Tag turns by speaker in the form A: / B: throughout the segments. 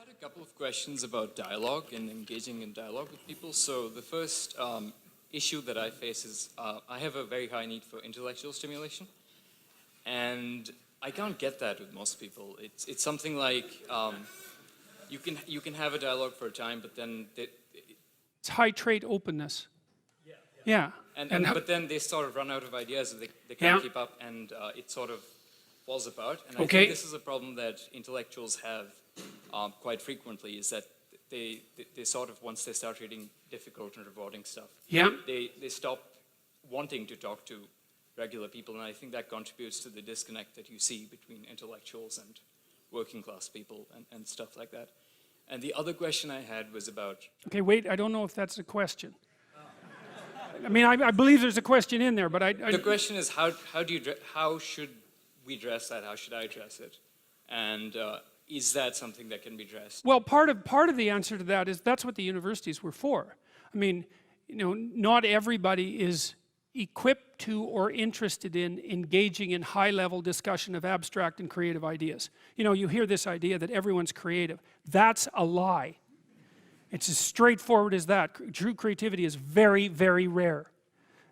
A: had a couple of questions about dialogue and engaging in dialogue with people. So the first issue that I face is I have a very high need for intellectual stimulation, and I can't get that with most people. It's something like you can have a dialogue for a time, but then
B: it's high trait openness. Yeah.
A: But then they sort of run out of ideas, and they can't keep up, and it sort of falls apart. And I think this is a problem that intellectuals have quite frequently, is that they sort of, once they start reading difficult and rewarding stuff, they stop wanting to talk to regular people, and I think that contributes to the disconnect that you see between intellectuals and working class people and stuff like that. And the other question I had was about...
B: Okay, wait, I don't know if that's a question. I mean, I believe there's a question in there, but
A: The question is, how should we address that? How should I address it? And is that something that can be addressed?
B: Well, part of the answer to that is that's what the universities were for. I mean, you know, not everybody is equipped to or interested in engaging in high-level discussion of abstract and creative ideas. You know, you hear this idea that everyone's creative. That's a lie. It's as straightforward as that. True creativity is very, very rare.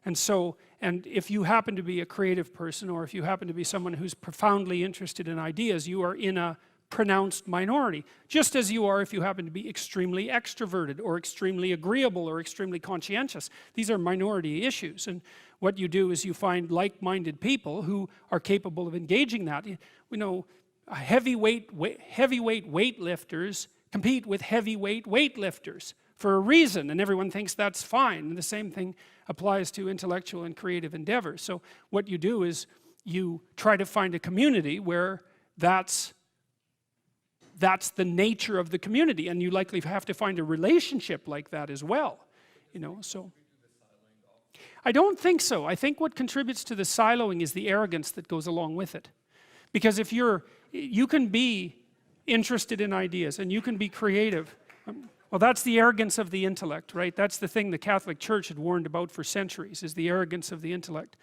B: And if you happen to be a creative person, or if you happen to be someone who's profoundly interested in ideas, you are in a pronounced minority. Just as you are if you happen to be extremely extroverted, or extremely agreeable, or extremely conscientious. These are minority issues. And what you do is you find like-minded people who are capable of engaging that. You know, heavyweight weightlifters compete with heavyweight weightlifters for a reason, and everyone thinks that's fine. And the same thing applies to intellectual and creative endeavors. So what you do is you try to find a community where that's the nature of the community, and you likely have to find a relationship like that as well, you know. So I don't think so. I think what contributes to the siloing is the arrogance that goes along with it. Because if you can be interested in ideas and you can be creative, well, that's the arrogance of the intellect, right? That's the thing the Catholic Church had warned about for centuries, is the arrogance of the intellect.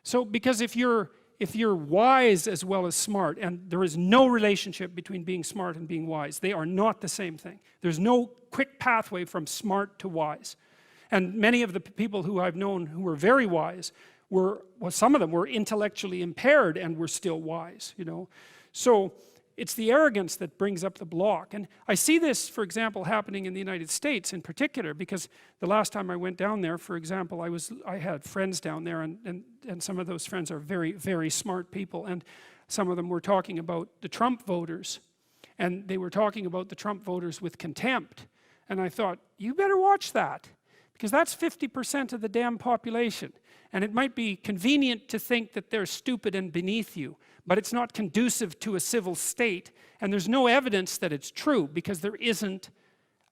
B: So because if you're wise as well as smart, and there is no relationship between being smart and being wise, they are not the same thing. There's no quick pathway from smart to wise. And many of the people who I've known who were very wise well, some of them were intellectually impaired and were still wise, you know. So it's the arrogance that brings up the block. And I see this, for example, happening in the United States in particular, because the last time I went down there, for example, I had friends down there, and some of those friends are very, very smart people, and some of them were talking about the Trump voters, and they were talking about the Trump voters with contempt. And I thought, you better watch that, because that's 50% of the damn population. And it might be convenient to think that they're stupid and beneath you, but it's not conducive to a civil state, and there's no evidence that it's true, because there isn't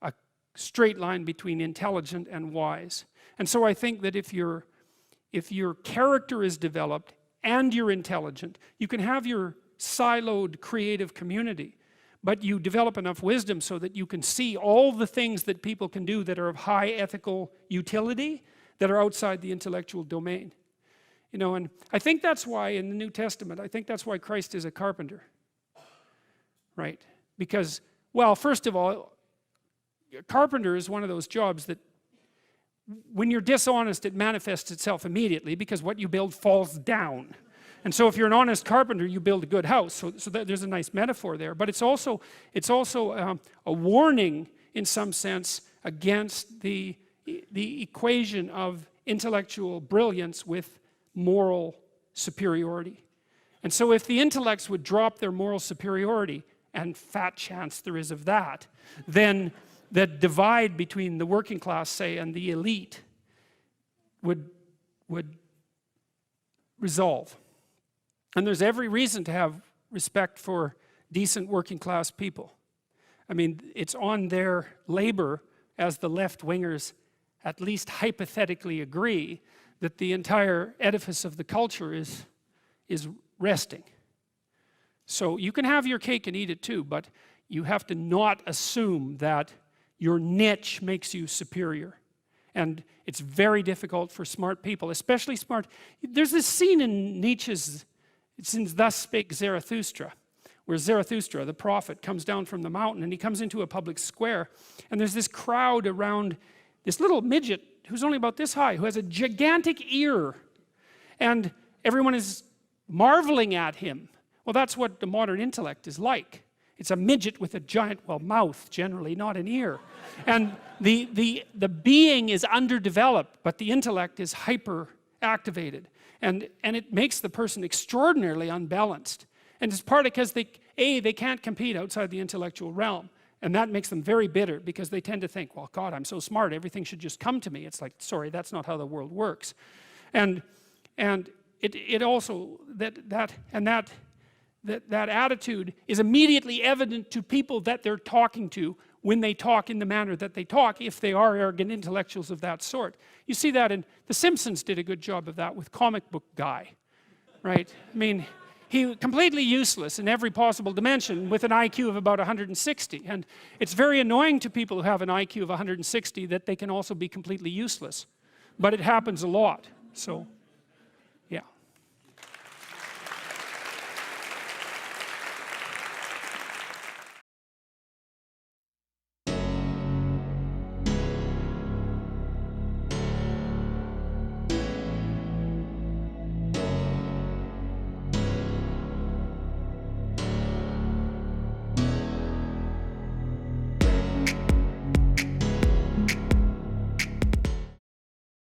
B: a straight line between intelligent and wise. And so I think that if your character is developed and you're intelligent, you can have your siloed creative community, but you develop enough wisdom so that you can see all the things that people can do that are of high ethical utility that are outside the intellectual domain. You know, and I think that's why in the New Testament, I think that's why Christ is a carpenter. Right? Because, well, first of all, a carpenter is one of those jobs that when you're dishonest, it manifests itself immediately, because what you build falls down. And so if you're an honest carpenter, you build a good house. So there's a nice metaphor there. But it's also a warning, in some sense, against the equation of intellectual brilliance with moral superiority. And so if the intellects would drop their moral superiority, and fat chance there is of that, then the divide between the working class, say, and the elite would resolve. And there's every reason to have respect for decent working class people. I mean, it's on their labor, as the left-wingers at least hypothetically agree, that the entire edifice of the culture is resting. So you can have your cake and eat it too, but you have to not assume that your niche makes you superior. And it's very difficult for smart people, especially smart. There's this scene in Nietzsche's, it's in Thus Spake Zarathustra, where Zarathustra, the prophet, comes down from the mountain, and he comes into a public square, and there's this crowd around this little midget who's only about this high, who has a gigantic ear, and everyone is marveling at him. Well, that's what the modern intellect is like. It's a midget with a giant, well, mouth generally, not an ear. And the being is underdeveloped, but the intellect is hyper activated. And it makes the person extraordinarily unbalanced. And it's partly because they can't compete outside the intellectual realm. And that makes them very bitter, because they tend to think, well, God, I'm so smart, everything should just come to me. It's like, sorry, that's not how the world works. And it also, that attitude is immediately evident to people that they're talking to when they talk in the manner that they talk, if they are arrogant intellectuals of that sort. You see that in The Simpsons did a good job of that with Comic Book Guy, right? I mean, he completely useless in every possible dimension with an IQ of about 160. And it's very annoying to people who have an IQ of 160 that they can also be completely useless. But it happens a lot, so.